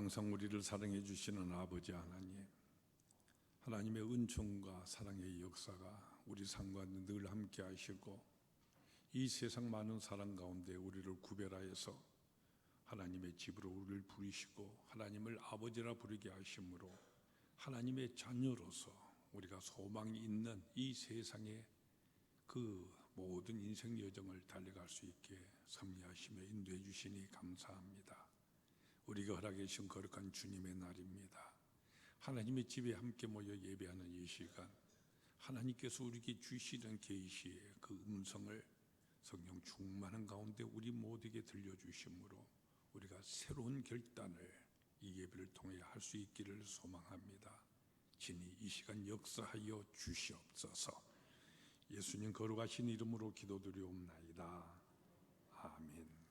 항상 우리를 사랑해 주시는 아버지 하나님, 하나님의 은총과 사랑의 역사가 우리 삶과 늘 함께 하시고 이 세상 많은 사람 가운데 우리를 구별하여서 하나님의 집으로 우리를 부르시고 하나님을 아버지라 부르게 하심으로 하나님의 자녀로서 우리가 소망이 있는 이 세상에 그 모든 인생 여정을 달려갈 수 있게 섭리하시며 인도해 주시니 감사합니다. 우리가 허락해 주신 거룩한 주님의 날입니다. 하나님의 집에 함께 모여 예배하는 이 시간, 하나님께서 우리에게 주시는 계시의 그 음성을 성령 충만한 가운데 우리 모두에게 들려주심으로 우리가 새로운 결단을 이 예배를 통해 할 수 있기를 소망합니다. 진히 이 시간 역사하여 주시옵소서. 예수님 거룩하신 이름으로 기도드리옵나이다. 아멘.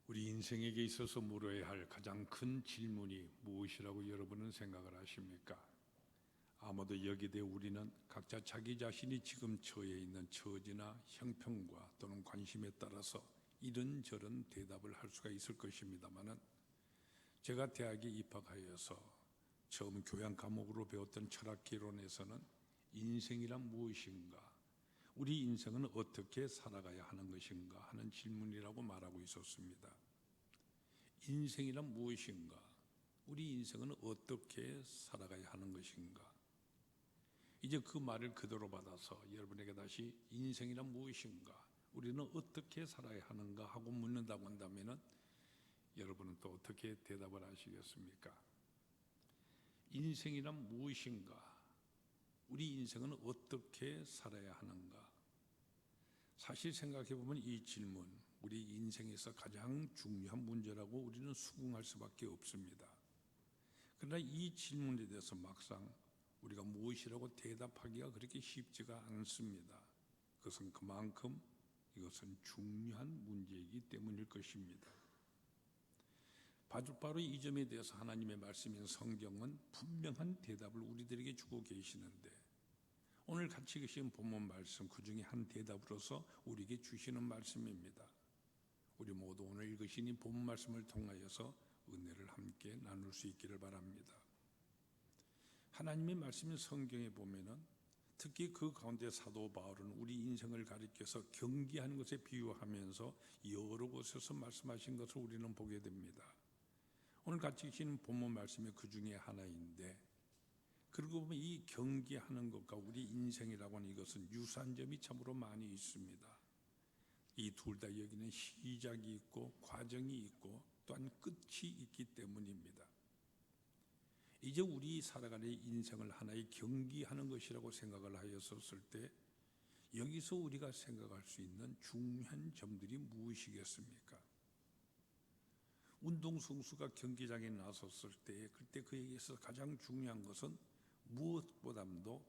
우리 인생에게 있어서 물어야 할 가장 큰 질문이 무엇이라고 여러분은 생각을 하십니까? 아마도 여기에 우리는 각자 자기 자신이 지금 처해 있는 처지나 형편과 또는 관심에 따라서 이런저런 대답을 할 수가 있을 것입니다만은, 제가 대학에 입학하여서 처음 교양 과목으로 배웠던 철학기론에서는 인생이란 무엇인가, 우리 인생은 어떻게 살아가야 하는 것인가 하는 질문이라고 말하고 있었습니다. 인생이란 무엇인가, 우리 인생은 어떻게 살아가야 하는 것인가. 이제 그 말을 그대로 받아서 여러분에게 다시 인생이란 무엇인가, 우리는 어떻게 살아야 하는가 하고 묻는다고 한다면 여러분은 또 어떻게 대답을 하시겠습니까? 인생이란 무엇인가, 우리 인생은 어떻게 살아야 하는가. 사실 생각해 보면 이 질문, 우리 인생에서 가장 중요한 문제라고 우리는 수긍할 수밖에 없습니다. 그러나 이 질문에 대해서 막상 우리가 무엇이라고 대답하기가 그렇게 쉽지가 않습니다. 그것은 그만큼 이것은 중요한 문제이기 때문일 것입니다. 바로 이 점에 대해서 하나님의 말씀인 성경은 분명한 대답을 우리들에게 주고 계시는데, 오늘 같이 계신 본문 말씀 그 중에 한 대답으로서 우리에게 주시는 말씀입니다. 우리 모두 오늘 읽으신 이 본문 말씀을 통하여서 은혜를 함께 나눌 수 있기를 바랍니다. 하나님의 말씀인 성경에 보면은 특히 그 가운데 사도 바울은 우리 인생을 가리켜서 경기하는 것에 비유하면서 여러 곳에서 말씀하신 것을 우리는 보게 됩니다. 오늘 같이 계신 본문 말씀이 그 중에 하나인데, 그리고 보면 이 경기하는 것과 우리 인생이라고 하는 이것은 유사한 점이 참으로 많이 있습니다. 이 둘 다 여기는 시작이 있고 과정이 있고 또한 끝이 있기 때문입니다. 이제 우리 살아가는 인생을 하나의 경기하는 것이라고 생각을 하였었을 때, 여기서 우리가 생각할 수 있는 중요한 점들이 무엇이겠습니까? 운동선수가 경기장에 나섰을 때 그때 그에게서 가장 중요한 것은 무엇보다도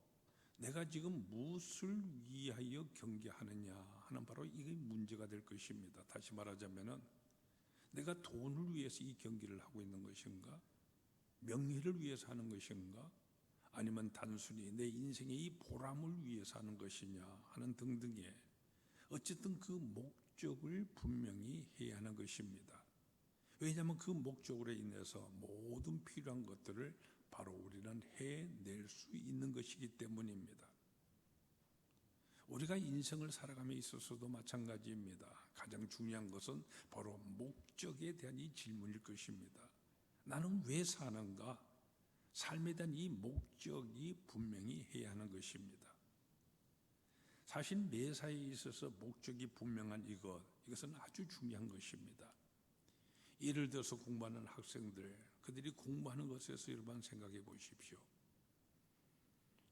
내가 지금 무엇을 위하여 경기하느냐 하는 바로 이게 문제가 될 것입니다. 다시 말하자면은 내가 돈을 위해서 이 경기를 하고 있는 것인가, 명예를 위해서 하는 것인가, 아니면 단순히 내 인생의 이 보람을 위해서 하는 것이냐 하는 등등의 어쨌든 그 목적을 분명히 해야 하는 것입니다. 왜냐하면 그 목적으로 인해서 모든 필요한 것들을 바로 우리는 해낼 수 있는 것이기 때문입니다. 우리가 인생을 살아감에 있어서도 마찬가지입니다. 가장 중요한 것은 바로 목적에 대한 이 질문일 것입니다. 나는 왜 사는가? 삶에 대한 이 목적이 분명히 해야 하는 것입니다. 사실 매사에 있어서 목적이 분명한 이것은 아주 중요한 것입니다. 예를 들어서 공부하는 학생들, 그들이 공부하는 것에서 여러분 생각해 보십시오.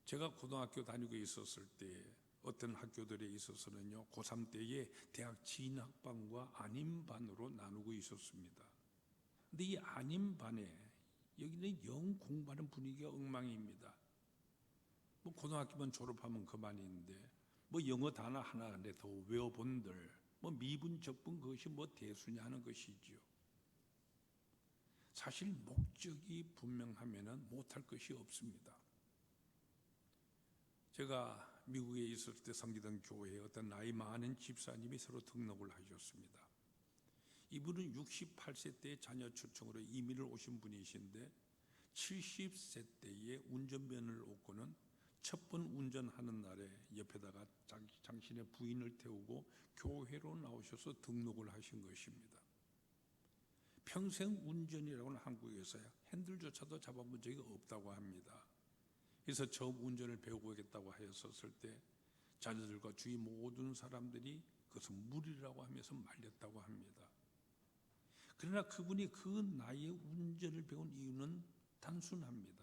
제가 고등학교 다니고 있었을 때 어떤 학교들에 있어서는요, 고3 때에 대학 진학반과 아닌반으로 나누고 있었습니다. 근데 이 아닌반에 여기는 영 공부하는 분위기가 엉망입니다. 뭐 고등학교만 졸업하면 그만인데 뭐 영어 단어 하나 더 외워본들 뭐 미분 적분 그것이 뭐 대수냐 하는 것이지요. 사실 목적이 분명하면은 못할 것이 없습니다. 제가 미국에 있을 때 섬기던 교회에 어떤 나이 많은 집사님이 새로 등록을 하셨습니다. 이분은 68세 때 자녀 초청으로 이민을 오신 분이신데 70세 때에 운전면허를 얻고는 첫 번 운전하는 날에 옆에다가 당신의 부인을 태우고 교회로 나오셔서 등록을 하신 것입니다. 평생 운전이라고는 한국에서 핸들조차도 잡아본 적이 없다고 합니다. 그래서 처음 운전을 배우겠다고 하였었을 때 자녀들과 주위 모든 사람들이 그것은 무리라고 하면서 말렸다고 합니다. 그러나 그분이 그 나이에 운전을 배운 이유는 단순합니다.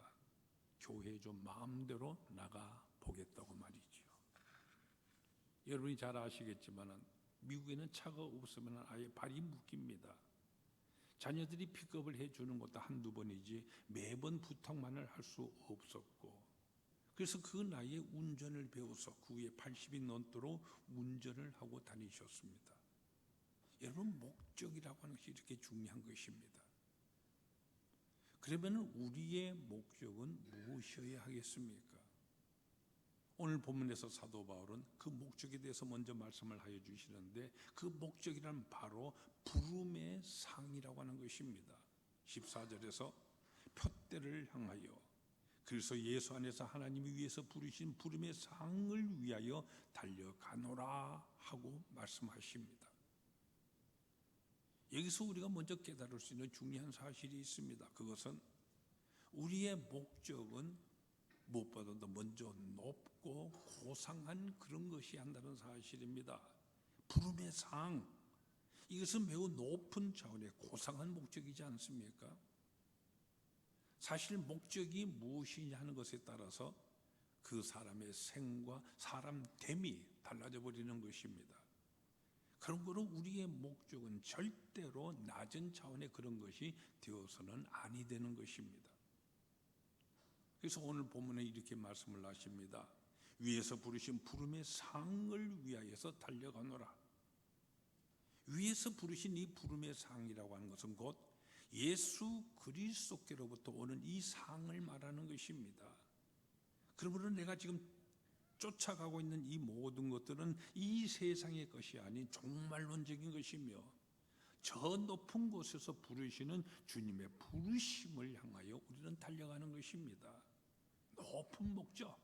교회에 좀 마음대로 나가 보겠다고 말이죠. 여러분이 잘 아시겠지만 미국에는 차가 없으면 아예 발이 묶입니다. 자녀들이 픽업을 해주는 것도 한두 번이지 매번 부탁만을 할 수 없었고, 그래서 그 나이에 운전을 배워서 그 후에 80이 넘도록 운전을 하고 다니셨습니다. 여러분, 목적이라고 하는 것이 이렇게 중요한 것입니다. 그러면 우리의 목적은 무엇이어야 하겠습니까? 오늘 본문에서 사도 바울은 그 목적에 대해서 먼저 말씀을 하여 주시는데, 그 목적이란 바로 부름의 상이라고 하는 것입니다. 14절에서 표대를 향하여, 그래서 예수 안에서 하나님이 위해서 부르신 부름의 상을 위하여 달려가노라 하고 말씀하십니다. 여기서 우리가 먼저 깨달을 수 있는 중요한 사실이 있습니다. 그것은 우리의 목적은 무엇보다도 먼저 높고 고상한 그런 것이 한다는 사실입니다. 부름의 상, 이것은 매우 높은 차원의 고상한 목적이지 않습니까? 사실 목적이 무엇이냐 하는 것에 따라서 그 사람의 생과 사람됨이 달라져 버리는 것입니다. 그런 거로 우리의 목적은 절대로 낮은 차원의 그런 것이 되어서는 아니 되는 것입니다. 그래서 오늘 본문에 이렇게 말씀을 하십니다. 위에서 부르신 부름의 상을 위하여서 달려가노라. 위에서 부르신 이 부름의 상이라고 하는 것은 곧 예수 그리스도께로부터 오는 이 상을 말하는 것입니다. 그러므로 내가 지금 쫓아가고 있는 이 모든 것들은 이 세상의 것이 아닌 종말론적인 것이며, 저 높은 곳에서 부르시는 주님의 부르심을 향하여 우리는 달려가는 것입니다. 높은 목적,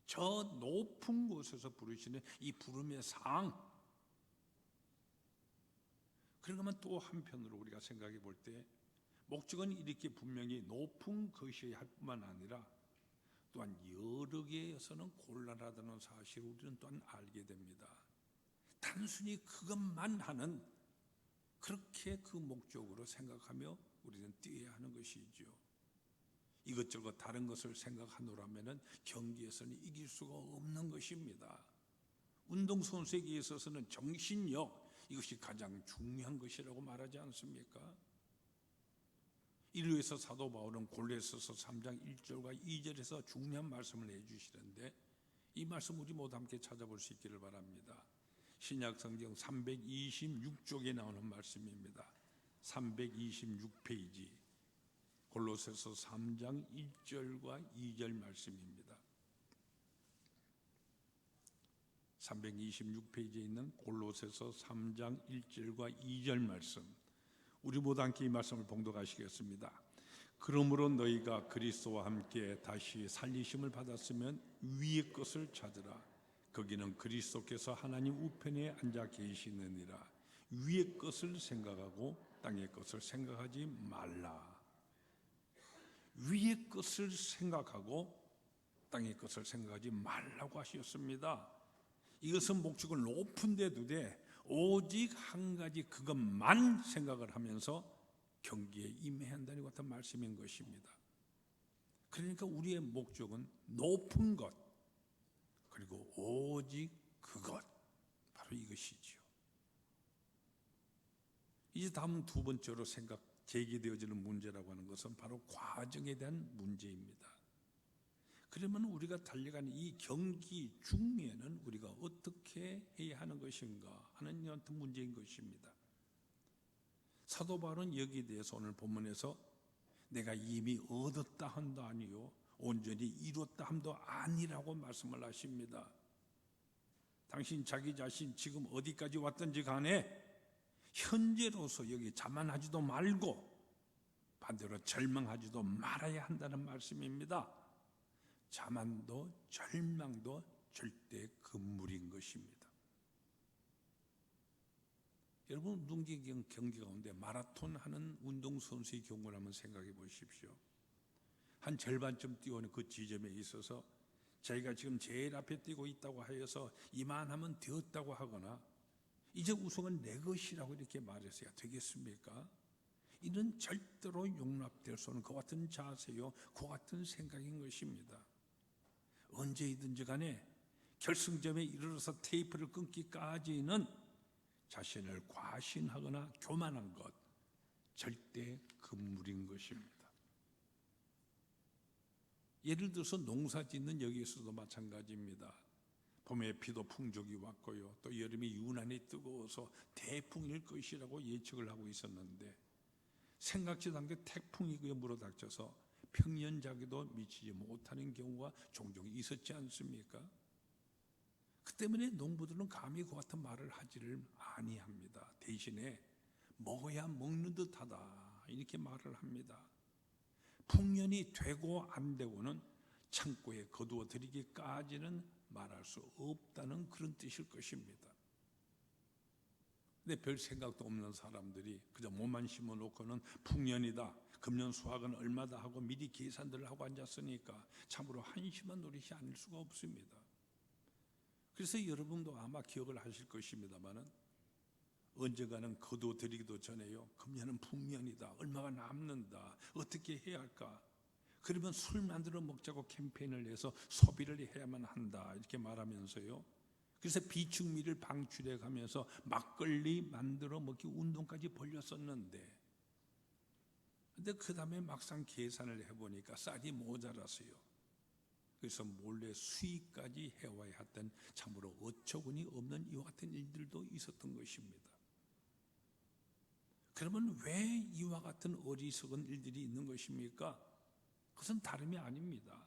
저 높은 곳에서 부르시는 이 부름의 상. 그러면 또 한편으로 우리가 생각해 볼 때 목적은 이렇게 분명히 높은 것이어야 할 뿐만 아니라 또한 여러 개에서는 곤란하다는 사실을 우리는 또한 알게 됩니다. 단순히 그것만 하는, 그렇게 그 목적으로 생각하며 우리는 뛰어야 하는 것이죠. 이것저것 다른 것을 생각하노라면 경기에서는 이길 수가 없는 것입니다. 운동선수에게 있어서는 정신력, 이것이 가장 중요한 것이라고 말하지 않습니까? 이를 위해서 사도 바울은 골로새서 3장 1절과 2절에서 중요한 말씀을 해주시는데, 이 말씀 우리 모두 함께 찾아볼 수 있기를 바랍니다. 신약성경 326쪽에 나오는 말씀입니다. 326페이지 골로새서 3장 1절과 2절 말씀입니다. 326페이지에 있는 골로새서 3장 1절과 2절 말씀, 우리 모두 함께 이 말씀을 봉독하시겠습니다. 그러므로 너희가 그리스도와 함께 다시 살리심을 받았으면 위의 것을 찾으라. 거기는 그리스도께서 하나님 우편에 앉아 계시느니라. 위의 것을 생각하고 땅의 것을 생각하지 말라. 위의 것을 생각하고 땅의 것을 생각하지 말라고 하셨습니다. 이것은 목적을 높은 데 두되 오직 한 가지 그것만 생각을 하면서 경기에 임해야 한다는 같은 말씀인 것입니다. 그러니까 우리의 목적은 높은 것, 그리고 오직 그것, 바로 이것이지요. 이제 다음 두 번째로 제기되어지는 문제라고 하는 것은 바로 과정에 대한 문제입니다. 그러면 우리가 달려가는 이 경기 중에는 우리가 어떻게 해야 하는 것인가 하는 같은 문제인 것입니다. 사도 바울은 여기에 대해서 오늘 본문에서 내가 이미 얻었다 함도 아니요 온전히 이뤘다 함도 아니라고 말씀을 하십니다. 당신 자기 자신 지금 어디까지 왔든지 간에 현재로서 여기 자만하지도 말고 반대로 절망하지도 말아야 한다는 말씀입니다. 자만도 절망도 절대 금물인 것입니다. 여러분, 운동기 경기 가운데 마라톤 하는 운동선수의 경우를 한번 생각해 보십시오. 한 절반쯤 뛰어오는 그 지점에 있어서 자기가 지금 제일 앞에 뛰고 있다고 하여서 이만하면 되었다고 하거나 이제 우승은 내 것이라고 이렇게 말해서야 되겠습니까? 이는 절대로 용납될 수 없는 그 같은 자세요, 그 같은 생각인 것입니다. 언제이든지 간에 결승점에 이르러서 테이프를 끊기까지는 자신을 과신하거나 교만한 것 절대 금물인 것입니다. 예를 들어서 농사 짓는 여기에서도 마찬가지입니다. 봄에 비도 풍족이 왔고요, 또 여름이 유난히 뜨거워서 태풍일 것이라고 예측을 하고 있었는데 생각지도 않게 태풍이 그에 물어닥쳐서 평년작에도 미치지 못하는 경우가 종종 있었지 않습니까? 그 때문에 농부들은 감히 그 같은 말을 하지를 아니합니다. 대신에 먹어야 먹는 듯하다 이렇게 말을 합니다. 풍년이 되고 안 되고는 창고에 거두어 들이기까지는 말할 수 없다는 그런 뜻일 것입니다. 근데 별 생각도 없는 사람들이 그저 몸만 심어놓고는 풍년이다, 금년 수확은 얼마다 하고 미리 계산들을 하고 앉았으니까 참으로 한심한 노릇이 아닐 수가 없습니다. 그래서 여러분도 아마 기억을 하실 것입니다만은 언젠가는 거두어들이기도 전에요, 금년은 풍년이다, 얼마가 남는다, 어떻게 해야 할까, 그러면 술 만들어 먹자고 캠페인을 해서 소비를 해야만 한다 이렇게 말하면서요, 그래서 비축미를 방출해 가면서 막걸리 만들어 먹기 운동까지 벌렸었는데, 근데 그 다음에 막상 계산을 해보니까 쌀이 모자라서요, 그래서 몰래 수익까지 해와야 했던 참으로 어처구니 없는 이와 같은 일들도 있었던 것입니다. 그러면 왜 이와 같은 어리석은 일들이 있는 것입니까? 그것은 다름이 아닙니다.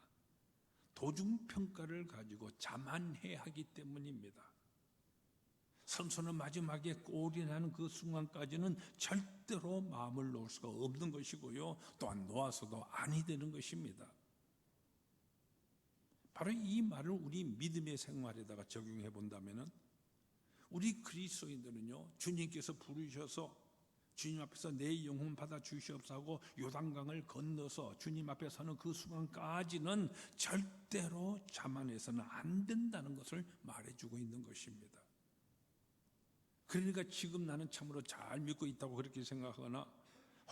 도중평가를 가지고 자만해야 하기 때문입니다. 선수는 마지막에 골이 나는 그 순간까지는 절대로 마음을 놓을 수가 없는 것이고요, 또한 놓아서도 아니 되는 것입니다. 바로 이 말을 우리 믿음의 생활에다가 적용해 본다면 우리 그리스도인들은요, 주님께서 부르셔서 주님 앞에서 내 영혼 받아 주시옵소서 하고 요단강을 건너서 주님 앞에 서는 그 순간까지는 절대로 자만해서는 안 된다는 것을 말해주고 있는 것입니다. 그러니까 지금 나는 참으로 잘 믿고 있다고 그렇게 생각하거나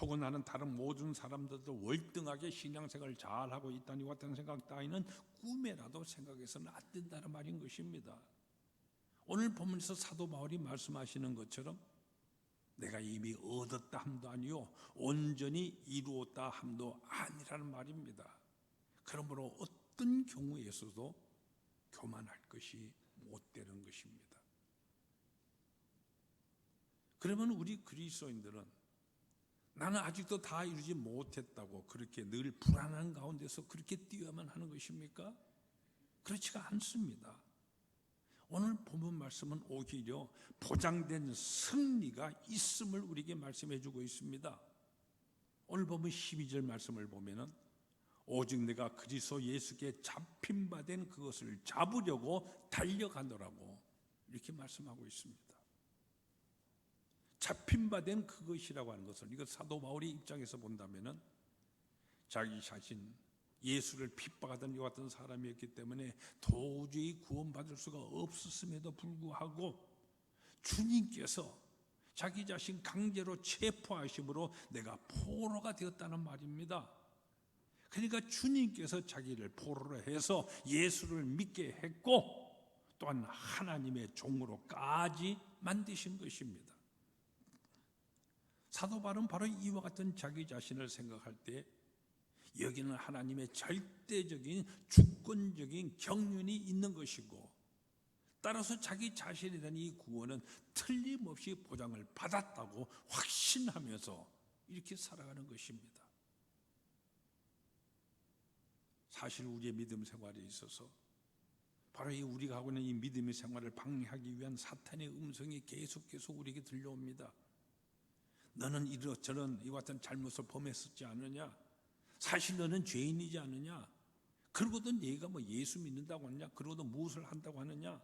혹은 나는 다른 모든 사람들도 월등하게 신앙생활을 잘하고 있다니 같은 생각 따위는 꿈에라도 생각해서는 안 된다는 말인 것입니다. 오늘 본문에서 사도 바울이 말씀하시는 것처럼 내가 이미 얻었다 함도 아니요 온전히 이루었다 함도 아니라는 말입니다. 그러므로 어떤 경우에서도 교만할 것이 못 되는 것입니다. 그러면 우리 그리스도인들은 나는 아직도 다 이루지 못했다고 그렇게 늘 불안한 가운데서 그렇게 뛰어야만 하는 것입니까? 그렇지가 않습니다. 오늘 본문 말씀은 오히려 보장된 승리가 있음을 우리에게 말씀해 주고 있습니다. 오늘 본문 12절 말씀을 보면은 오직 내가 그리스도 예수께 잡힌 바 된 그것을 잡으려고 달려가노라고 이렇게 말씀하고 있습니다. 잡힌 바 된 그것이라고 하는 것을, 이거 사도 바울의 입장에서 본다면은 자기 자신 예수를 핍박하던 이와 같은 사람이었기 때문에 도저히 구원받을 수가 없었음에도 불구하고 주님께서 자기 자신 강제로 체포하심으로 내가 포로가 되었다는 말입니다. 그러니까 주님께서 자기를 포로로 해서 예수를 믿게 했고 또한 하나님의 종으로까지 만드신 것입니다. 사도 바울은 바로 이와 같은 자기 자신을 생각할 때 여기는 하나님의 절대적인 주권적인 경륜이 있는 것이고, 따라서 자기 자신에 대한 이 구원은 틀림없이 보장을 받았다고 확신하면서 이렇게 살아가는 것입니다. 사실 우리의 믿음 생활에 있어서 바로 이 우리가 하고 있는 이 믿음의 생활을 방해하기 위한 사탄의 음성이 계속해서 우리에게 들려옵니다. 너는 이런저런 이와 같은 잘못을 범했었지 않느냐? 사실 너는 죄인이지 않느냐? 그러고도 네가 뭐 예수 믿는다고 하느냐? 그러고도 무엇을 한다고 하느냐?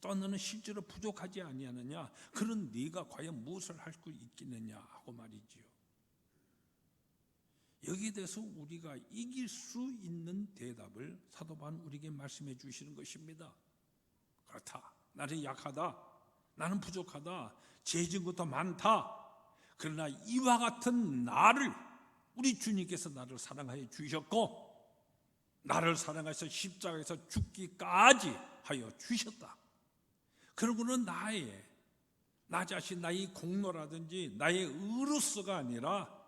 또 너는 실제로 부족하지 아니하느냐? 그런 네가 과연 무엇을 할 수 있겠느냐 하고 말이지요. 여기에 대해서 우리가 이길 수 있는 대답을 사도 바울은 우리에게 말씀해 주시는 것입니다. 그렇다. 나는 약하다. 나는 부족하다. 죄 지은 것도 많다. 그러나 이와 같은 나를 우리 주님께서 나를 사랑하여 주셨고 나를 사랑하셔서 십자가에서 죽기까지 하여 주셨다. 그러고는 나 자신 나의 공로라든지 나의 의로서가 아니라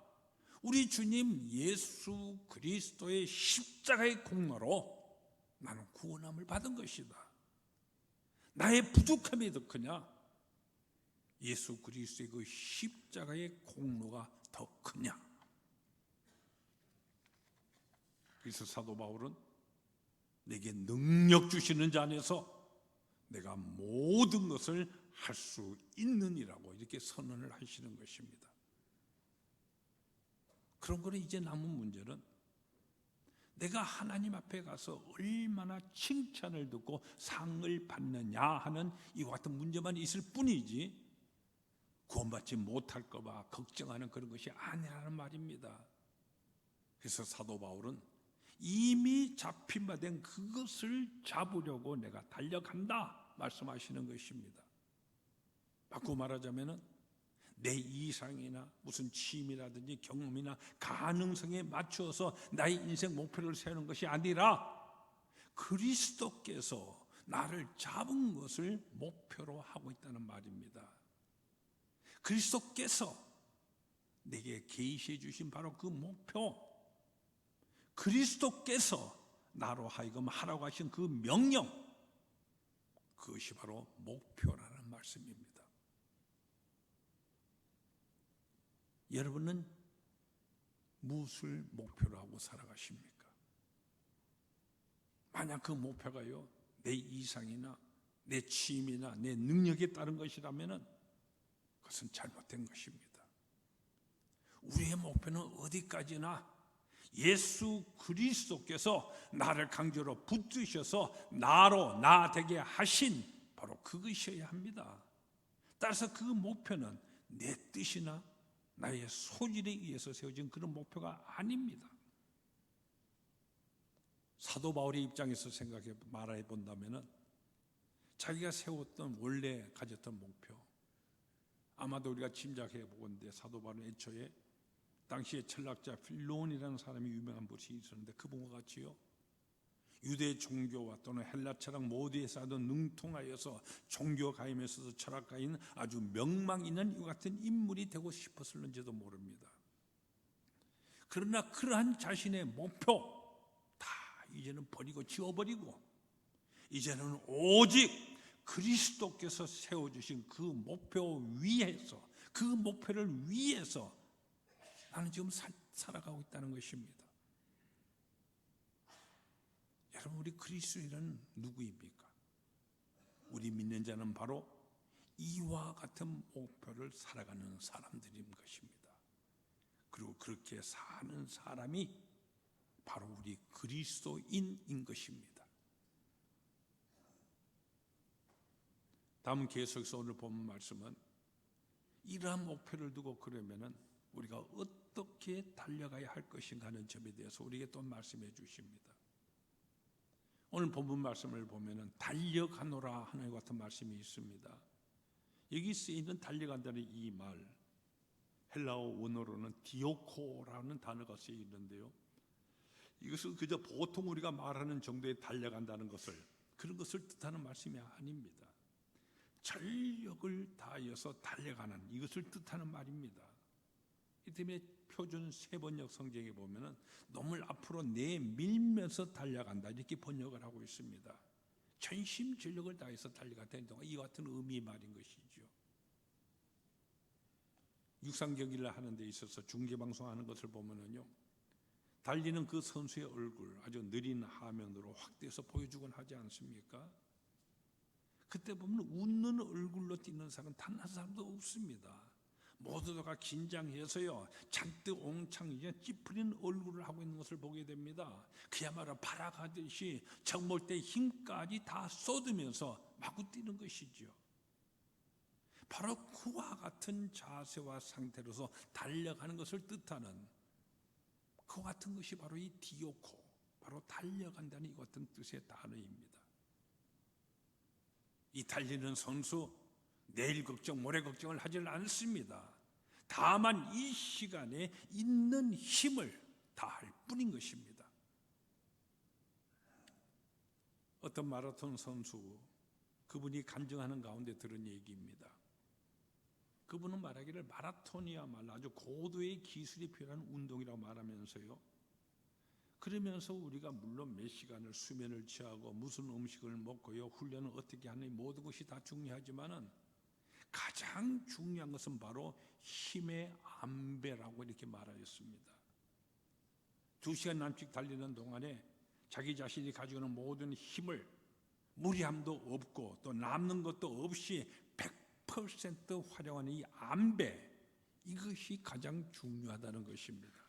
우리 주님 예수 그리스도의 십자가의 공로로 나는 구원함을 받은 것이다. 나의 부족함이 더 크냐? 예수 그리스도의 그 십자가의 공로가 더 크냐? 그래서 사도 바울은 내게 능력 주시는 자 안에서 내가 모든 것을 할 수 있느니라고 이렇게 선언을 하시는 것입니다. 그런 거는 이제 남은 문제는 내가 하나님 앞에 가서 얼마나 칭찬을 듣고 상을 받느냐 하는 이와 같은 문제만 있을 뿐이지 구원받지 못할까 봐 걱정하는 그런 것이 아니라는 말입니다. 그래서 사도 바울은 이미 잡힌 바 된 그것을 잡으려고 내가 달려간다 말씀하시는 것입니다. 바꾸고 말하자면 내 이상이나 무슨 취미라든지 경험이나 가능성에 맞추어서 나의 인생 목표를 세우는 것이 아니라 그리스도께서 나를 잡은 것을 목표로 하고 있다는 말입니다. 그리스도께서 내게 계시해 주신 바로 그 목표, 그리스도께서 나로 하여금 하라고 하신 그 명령, 그것이 바로 목표라는 말씀입니다. 여러분은 무엇을 목표로 하고 살아가십니까? 만약 그 목표가요 내 이상이나 내 취미나 내 능력에 따른 것이라면 그것은 잘못된 것입니다. 우리의 목표는 어디까지나 예수 그리스도께서 나를 강제로 붙드셔서 나로 나 되게 하신 바로 그것이어야 합니다. 따라서 그 목표는 내 뜻이나 나의 소질에 의해서 세워진 그런 목표가 아닙니다. 사도 바울의 입장에서 말해 본다면 자기가 세웠던 원래 가졌던 목표, 아마도 우리가 짐작해 보건대 사도 바울은 애초에 당시에 철학자 필론이라는 사람이 유명한 분이 있었는데 그분과 같이요 유대 종교와 또는 헬라 철학 모두에서도 능통하여서 종교 가임에 있어서 철학가인 아주 명망 있는 이 같은 인물이 되고 싶었을는지도 모릅니다. 그러나 그러한 자신의 목표 다 이제는 버리고 지워버리고 이제는 오직 그리스도께서 세워주신 그 목표 위에서 그 목표를 위해서 나는 지금 살아가고 있다는 것입니다. 여러분, 우리 그리스도인은 누구입니까? 우리 믿는 자는 바로 이와 같은 목표를 살아가는 사람들인 것입니다. 그리고 그렇게 사는 사람이 바로 우리 그리스도인인 것입니다. 다음 계속해서 오늘 본 말씀은 이러한 목표를 두고 그러면은 우리가 어떻게 달려가야 할 것인가 하는 점에 대해서 우리에게 또 말씀해 주십니다. 오늘 본문 말씀을 보면은 달려가노라 하는 것 같은 말씀이 있습니다. 여기 쓰여있는 달려간다는 이 말, 헬라어 원어로는 디오코라는 단어가 쓰여 있는데요. 이것은 그저 보통 우리가 말하는 정도의 달려간다는 것을 그런 것을 뜻하는 말씀이 아닙니다. 전력을 다하여서 달려가는 이것을 뜻하는 말입니다. 이 때문에 표준 세번역 성경에 보면은 놈을 앞으로 내밀면서 달려간다 이렇게 번역을 하고 있습니다. 전심전력을 다해서 달려간다는 동안 이와 같은 의미의 말인 것이죠. 육상 경기를 하는 데 있어서 중계방송하는 것을 보면은요, 달리는 그 선수의 얼굴 아주 느린 화면으로 확대해서 보여주곤 하지 않습니까? 그때 보면 웃는 얼굴로 뛰는 사람은 단 한 사람도 없습니다. 모두가 긴장해서요, 잔뜩 옹창이죠, 찌푸린 얼굴을 하고 있는 것을 보게 됩니다. 그야말로 발악하듯이 정몰대 힘까지 다 쏟으면서 마구 뛰는 것이죠. 바로 그와 같은 자세와 상태로서 달려가는 것을 뜻하는, 그와 같은 것이 바로 이 디오코, 바로 달려간다는 이 같은 뜻의 단어입니다. 이 달리는 선수, 내일 걱정, 모레 걱정을 하질 않습니다. 다만 이 시간에 있는 힘을 다할 뿐인 것입니다. 어떤 마라톤 선수, 그분이 간증하는 가운데 들은 얘기입니다. 그분은 말하기를 마라톤이야말로 아주 고도의 기술이 필요한 운동이라고 말하면서요, 그러면서 우리가 물론 몇 시간을 수면을 취하고 무슨 음식을 먹고요, 훈련을 어떻게 하는 모든 것이 다 중요하지만은 가장 중요한 것은 바로 힘의 안배라고 이렇게 말하였습니다. 2시간 남짓 달리는 동안에 자기 자신이 가지고 있는 모든 힘을 무리함도 없고 또 남는 것도 없이 100% 활용하는 이 안배, 이것이 가장 중요하다는 것입니다.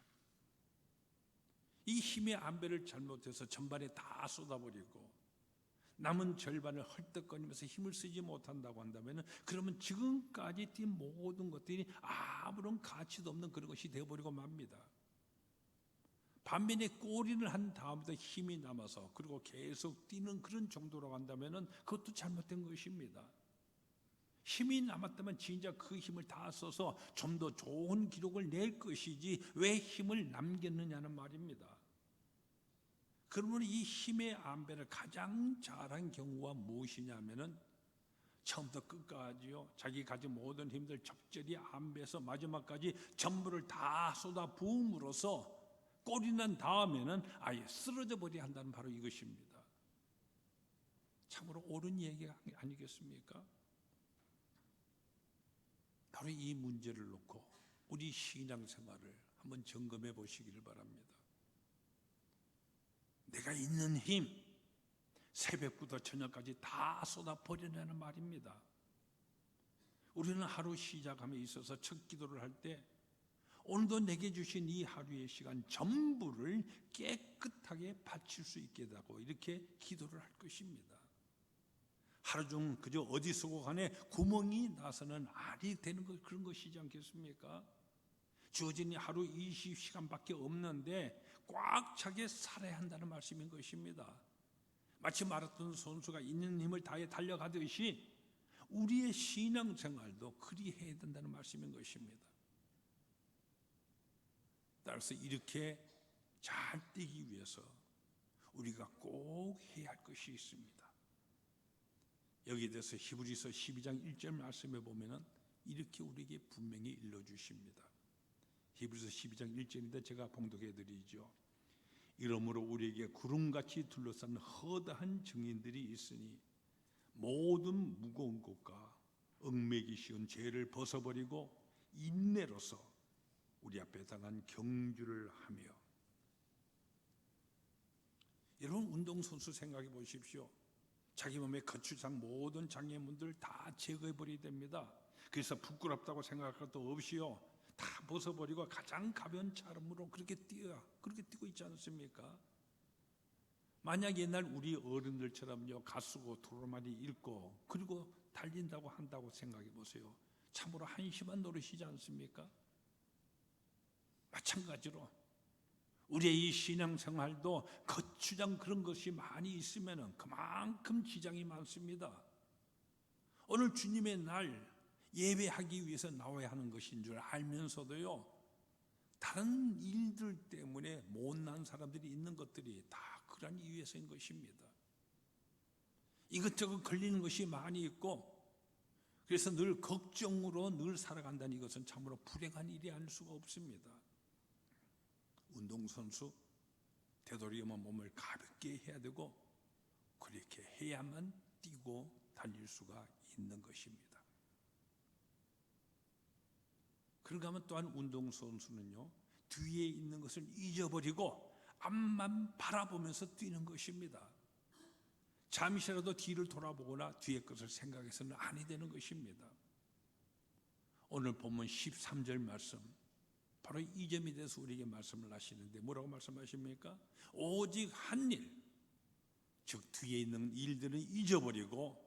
이 힘의 안배를 잘못해서 전반에 다 쏟아버리고 남은 절반을 헐떡거리면서 힘을 쓰지 못한다고 한다면, 그러면 지금까지 뛴 모든 것들이 아무런 가치도 없는 그런 것이 되어버리고 맙니다. 반면에 골인을 한 다음부터 힘이 남아서 그리고 계속 뛰는 그런 정도로 간다면 그것도 잘못된 것입니다. 힘이 남았다면 진짜 그 힘을 다 써서 좀 더 좋은 기록을 낼 것이지 왜 힘을 남겼느냐는 말입니다. 그러면 이 힘의 안배를 가장 잘한 경우가 무엇이냐면은 처음부터 끝까지요, 자기 가진 모든 힘들 적절히 안배해서 마지막까지 전부를 다 쏟아 부음으로써 꼴이 난 다음에는 아예 쓰러져 버려야 한다는 바로 이것입니다. 참으로 옳은 얘기 아니겠습니까? 바로 이 문제를 놓고 우리 신앙생활을 한번 점검해 보시기를 바랍니다. 내가 있는 힘, 새벽부터 저녁까지 다 쏟아 버리라는 말입니다. 우리는 하루 시작함에 있어서 첫 기도를 할 때 오늘도 내게 주신 이 하루의 시간 전부를 깨끗하게 바칠 수 있게 되고 이렇게 기도를 할 것입니다. 하루 중 그저 어디서고 간에 구멍이 나서는 알이 되는 것, 그런 것이지 않겠습니까? 주어진 하루 20시간밖에 없는데 꽉 차게 살아야 한다는 말씀인 것입니다. 마치 마라톤 선수가 있는 힘을 다해 달려가듯이 우리의 신앙생활도 그리해야 된다는 말씀인 것입니다. 따라서 이렇게 잘 뛰기 위해서 우리가 꼭 해야 할 것이 있습니다. 여기에 대해서 히브리서 12장 1절 말씀에 보면은 이렇게 우리에게 분명히 일러주십니다. 히브리서 12장 1절인데 제가 봉독해 드리죠. 이러므로 우리에게 구름같이 둘러싼 허다한 증인들이 있으니 모든 무거운 것과 얽매기 쉬운 죄를 벗어버리고 인내로서 우리 앞에 당한 경주를 하며. 여러분, 운동선수 생각해 보십시오. 자기 몸의 거추장 모든 장애물들 다 제거해 버려야 됩니다. 그래서 부끄럽다고 생각할 것도 없이요, 다 벗어버리고 가장 가벼운 차름으로 그렇게 뛰고 있지 않습니까? 만약 옛날 우리 어른들처럼요, 가수고 도로마니 읽고 그리고 달린다고 한다고 생각해 보세요. 참으로 한심한 노릇이지 않습니까? 마찬가지로 우리의 이 신앙생활도 거추장 그런 것이 많이 있으면 그만큼 지장이 많습니다. 오늘 주님의 날 예배하기 위해서 나와야 하는 것인 줄 알면서도요, 다른 일들 때문에 못난 사람들이 있는 것들이 다 그런 이유에서인 것입니다. 이것저것 걸리는 것이 많이 있고, 그래서 늘 걱정으로 늘 살아간다는 이것은 참으로 불행한 일이 아닐 수가 없습니다. 운동선수 되도록이면 몸을 가볍게 해야 되고 그렇게 해야만 뛰고 달릴 수가 있는 것입니다. 그런가 하면 또한 운동선수는요, 뒤에 있는 것을 잊어버리고 앞만 바라보면서 뛰는 것입니다. 잠시라도 뒤를 돌아보거나 뒤의 것을 생각해서는 아니 되는 것입니다. 오늘 본문 13절 말씀, 바로 이 점에 대해서 우리에게 말씀을 하시는데 뭐라고 말씀하십니까? 오직 한 일, 즉 뒤에 있는 일들은 잊어버리고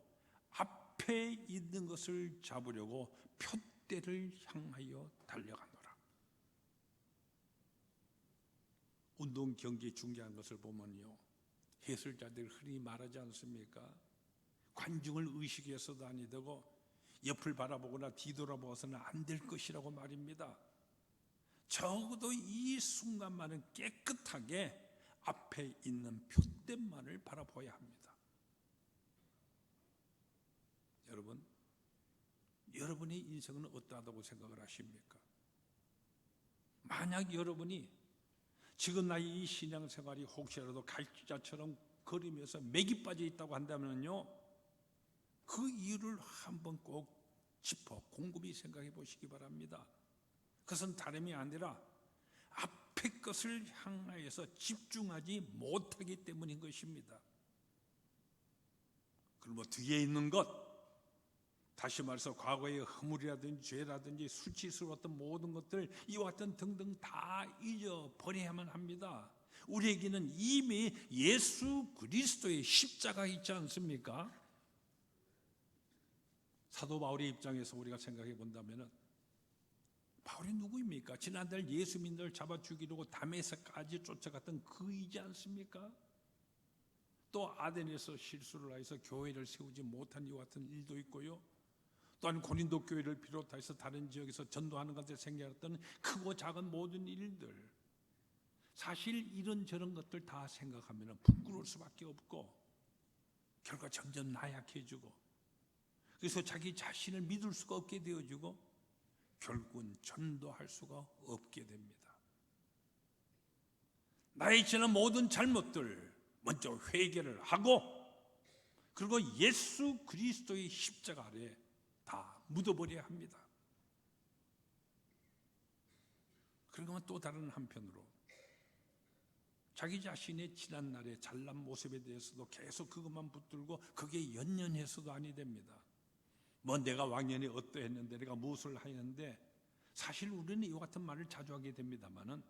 앞에 있는 것을 잡으려고 표대를 향하여 달려가노라. 운동 경기 중계한 것을 보면요, 해설자들이 흔히 말하지 않습니까? 관중을 의식해서도 아니 되고 옆을 바라보거나 뒤돌아보아서는 안 될 것이라고 말입니다. 적어도 이 순간만은 깨끗하게 앞에 있는 표대만을 바라봐야 합니다. 여러분, 여러분의 인생은 어떠하다고 생각을 하십니까? 만약 여러분이 지금 나의 이 신앙생활이 혹시라도 갈지자처럼 걸으면서 맥이 빠져 있다고 한다면요, 그 이유를 한번 꼭 짚어 곰곰이 생각해 보시기 바랍니다. 그것은 다름이 아니라 앞의 것을 향하여서 집중하지 못하기 때문인 것입니다. 그리고 뒤에 있는 것, 다시 말해서 과거의 허물이라든지 죄라든지 수치스러웠던 모든 것들, 이와 같은 등등 다 잊어버려야만 합니다. 우리에게는 이미 예수 그리스도의 십자가 있지 않습니까? 사도 바울의 입장에서 우리가 생각해 본다면 바울이 누구입니까? 지난달 예수 믿는 잡아 죽이려고 담에서까지 쫓아갔던 그이지 않습니까? 또 아덴에서 실수를 해서 교회를 세우지 못한 이와 같은 일도 있고요, 또한 고린도 교회를 비롯해서 다른 지역에서 전도하는 것에 생겨났던 크고 작은 모든 일들, 사실 이런저런 것들 다 생각하면 부끄러울 수밖에 없고 결과 점점 나약해지고, 그래서 자기 자신을 믿을 수가 없게 되어지고 결국은 전도할 수가 없게 됩니다. 나의 지난 모든 잘못들 먼저 회개를 하고, 그리고 예수 그리스도의 십자가 아래 다 묻어버려야 합니다. 그러면 또 다른 한편으로 자기 자신의 지난날의 잘난 모습에 대해서도 계속 그것만 붙들고 그게 연연해서도 아니 됩니다. 뭐 내가 왕년에 어떠했는데, 내가 무엇을 하였는데, 사실 우리는 이와 같은 말을 자주 하게 됩니다만은,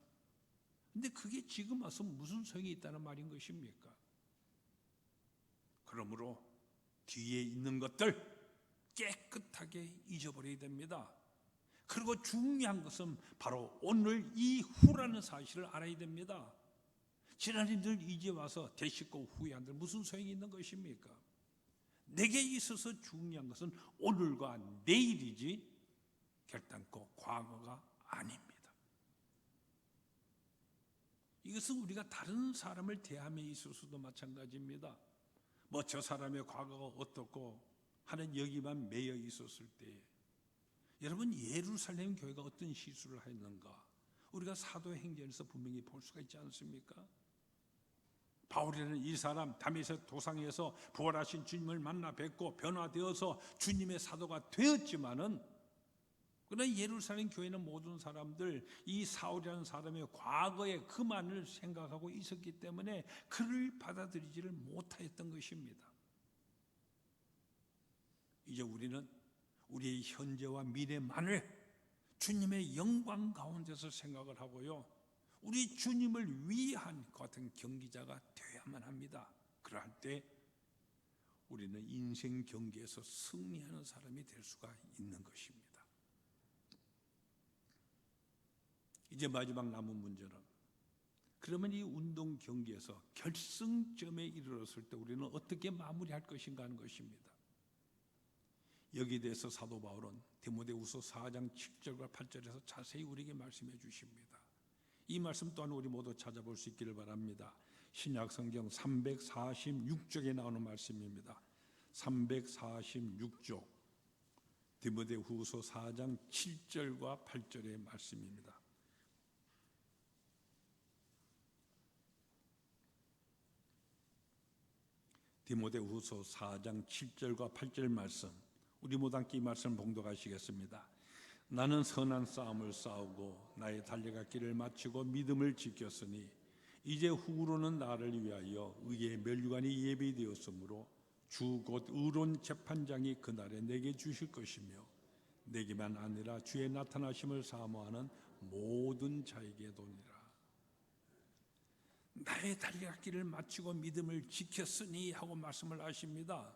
근데 그게 지금 와서 무슨 소용이 있다는 말인 것입니까? 그러므로 뒤에 있는 것들 깨끗하게 잊어버려야 됩니다. 그리고 중요한 것은 바로 오늘 이후라는 사실을 알아야 됩니다. 지난이들 이제 와서 되씹고 후회한들 무슨 소용이 있는 것입니까? 내게 있어서 중요한 것은 오늘과 내일이지 결단코 과거가 아닙니다. 이것은 우리가 다른 사람을 대함에 있어서도 마찬가지입니다. 뭐 저 사람의 과거가 어떻고 하는 여기만 매여 있었을 때, 여러분 예루살렘 교회가 어떤 실수를 했는가 우리가 사도행전에서 분명히 볼 수가 있지 않습니까? 바울이라는 이 사람 담에색 도상에서 부활하신 주님을 만나 뵙고 변화되어서 주님의 사도가 되었지만은, 그러나 예루살렘 교회는 모든 사람들 이 사울이라는 사람의 과거의 그만을 생각하고 있었기 때문에 그를 받아들이지를 못하였던 것입니다. 이제 우리는 우리의 현재와 미래만을 주님의 영광 가운데서 생각을 하고요, 우리 주님을 위한 그 같은 경기자가 되어야만 합니다. 그럴 때 우리는 인생 경기에서 승리하는 사람이 될 수가 있는 것입니다. 이제 마지막 남은 문제는, 그러면 이 운동 경기에서 결승점에 이르렀을 때 우리는 어떻게 마무리할 것인가 하는 것입니다. 여기에 대해서 사도 바울은 디모데후서 4장 7절과 8절에서 자세히 우리에게 말씀해 주십니다. 이 말씀 또한 우리 모두 찾아볼 수 있기를 바랍니다. 신약성경 346쪽에 나오는 말씀입니다. 346쪽 디모데후서 4장 7절과 8절의 말씀입니다. 디모데후서 4장 7절과 8절 말씀, 우리 모두 함께 이 말씀 봉독하시겠습니다. 나는 선한 싸움을 싸우고 나의 달려갈 길을 마치고 믿음을 지켰으니 이제 후로는 나를 위하여 의의 면류관이 예비되었으므로 주 곧 의로운 재판장이 그날에 내게 주실 것이며 내게만 아니라 주의 나타나심을 사모하는 모든 자에게 도니라. 나의 달려가기를 마치고 믿음을 지켰으니 하고 말씀을 하십니다.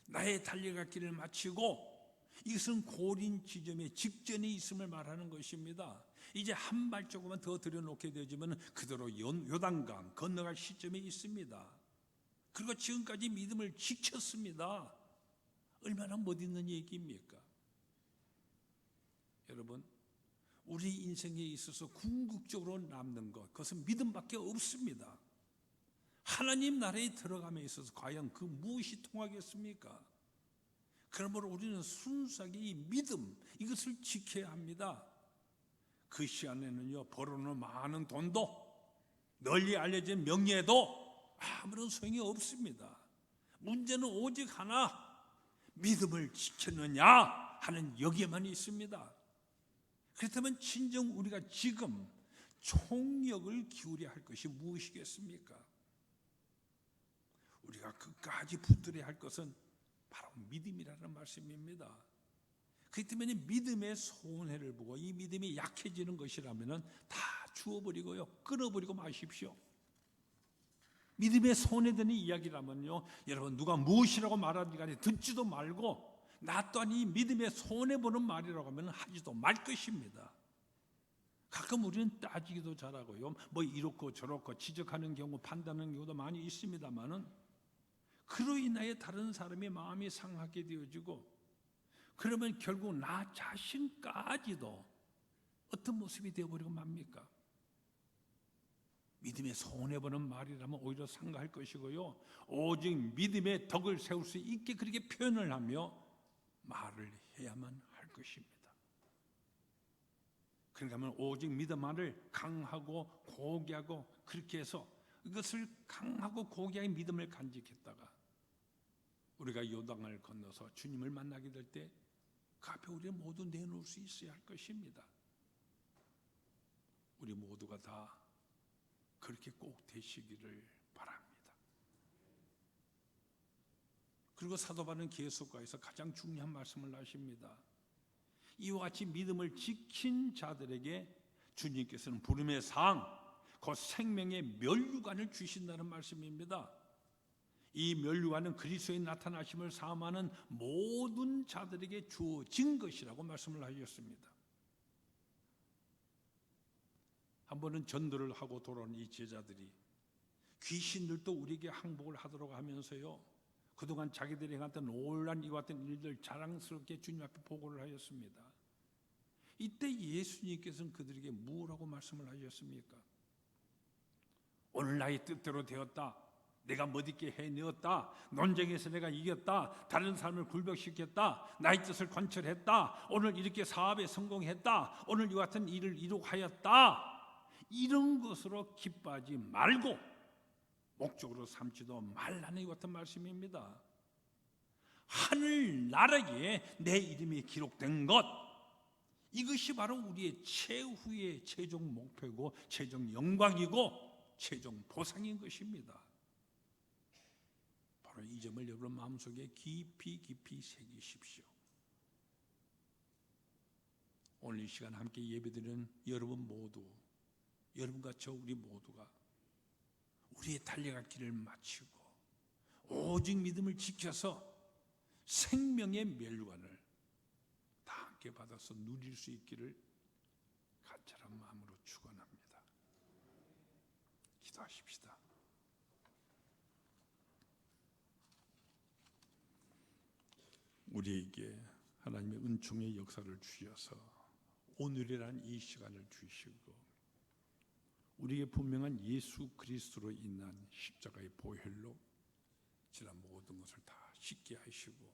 나의 달려가기를 마치고, 이것은 고린 지점의 직전에 있음을 말하는 것입니다. 이제 한 발조금만 더 들여놓게 되지만 그대로 요단강 건너갈 시점에 있습니다. 그리고 지금까지 믿음을 지켰습니다. 얼마나 멋있는 얘기입니까? 여러분, 우리 인생에 있어서 궁극적으로 남는 것, 그것은 믿음밖에 없습니다. 하나님 나라에 들어감에 있어서 과연 그 무엇이 통하겠습니까? 그러므로 우리는 순수하게 이 믿음, 이것을 지켜야 합니다. 그 시간에는요, 벌어놓은 많은 돈도, 널리 알려진 명예도 아무런 소용이 없습니다. 문제는 오직 하나, 믿음을 지켰느냐 하는 여기에만 있습니다. 그렇다면 진정 우리가 지금 총력을 기울여야 할 것이 무엇이겠습니까? 우리가 끝까지 붙들어야 할 것은 바로 믿음이라는 말씀입니다. 그렇기 때문에 믿음의 손해를 보고 이 믿음이 약해지는 것이라면 다 주워버리고요, 끊어버리고 마십시오. 믿음의 손해되는 이야기라면요, 여러분 누가 무엇이라고 말하든지 간에 듣지도 말고, 나 또한 이 믿음의 손해보는 말이라고 하면 하지도 말 것입니다. 가끔 우리는 따지기도 잘하고요, 뭐 이렇고 저렇고 지적하는 경우, 판단하는 경우도 많이 있습니다만은, 그로 인하여 다른 사람의 마음이 상하게 되어지고, 그러면 결국 나 자신까지도 어떤 모습이 되어버리고 맙니까? 믿음의 손해보는 말이라면 오히려 상가할 것이고요, 오직 믿음의 덕을 세울 수 있게 그렇게 표현을 하며 말을 해야만 할 것입니다. 그러니까 오직 믿음 안을 강하고 고귀하고 그렇게 해서 이것을 강하고 고귀하게 믿음을 간직했다가 우리가 요단을 건너서 주님을 만나게 될 때 그 앞에 우리를 모두 내놓을 수 있어야 할 것입니다. 우리 모두가 다 그렇게 꼭 되시기를 바랍니다. 그리고 사도 바울은 계속가에서 가장 중요한 말씀을 하십니다. 이와 같이 믿음을 지킨 자들에게 주님께서는 부름의 상, 그 생명의 면류관을 주신다는 말씀입니다. 이 면류관은 그리스도의 나타나심을 사모하는 모든 자들에게 주어진 것이라고 말씀을 하셨습니다. 한 번은 전도를 하고 돌아온 이 제자들이 귀신들도 우리에게 항복을 하도록 하면서요, 그동안 자기들이 행했던 놀란 이와 같은 일들 자랑스럽게 주님 앞에 보고를 하였습니다. 이때 예수님께서는 그들에게 무엇라고 말씀을 하셨습니까? 오늘 나의 뜻대로 되었다, 내가 멋있게 해내었다, 논쟁에서 내가 이겼다, 다른 사람을 굴복시켰다, 나의 뜻을 관철했다, 오늘 이렇게 사업에 성공했다, 오늘 이와 같은 일을 이룩하였다, 이런 것으로 기뻐하지 말고 목적으로 삼지도 말라는 이와 같은 말씀입니다. 하늘나라에 내 이름이 기록된 것, 이것이 바로 우리의 최후의 최종 목표고 최종 영광이고 최종 보상인 것입니다. 바로 이 점을 여러분 마음속에 깊이 새기십시오. 오늘 이 시간 함께 예배드리는 여러분 모두, 여러분과 저 우리 모두가 우리의 달려갈 길을 마치고 오직 믿음을 지켜서 생명의 면류관을 다 함께 받아서 누릴 수 있기를 간절한 마음으로 축원합니다. 기도하십시다. 우리에게 하나님의 은총의 역사를 주셔서 오늘이란 이 시간을 주시고 우리에게 분명한 예수 그리스도로 인한 십자가의 보혈로 지난 모든 것을 다 씻게 하시고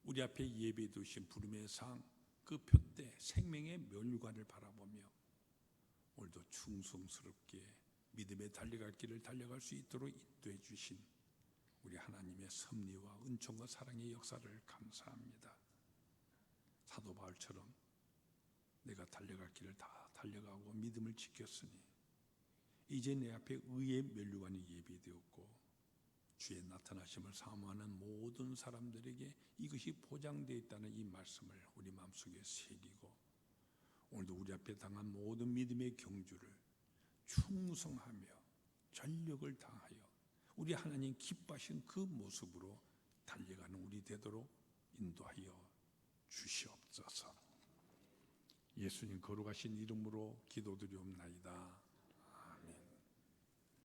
우리 앞에 예배해 두신 부름의 상, 그 표대 생명의 면류관을 바라보며 오늘도 충성스럽게 믿음의 달려갈 길을 달려갈 수 있도록 인도해 주신 우리 하나님의 섭리와 은총과 사랑의 역사를 감사합니다. 사도 바울처럼 내가 달려갈 길을 다 달려가고 믿음을 지켰으니 이제 내 앞에 의의 면류관이 예비되었고 주의 나타나심을 사모하는 모든 사람들에게 이것이 보장되어 있다는 이 말씀을 우리 마음속에 새기고, 오늘도 우리 앞에 당한 모든 믿음의 경주를 충성하며 전력을 다하여 우리 하나님 기뻐하신 그 모습으로 달려가는 우리 되도록 인도하여 주시옵소서. 예수님 거룩하신 이름으로 기도드리옵나이다.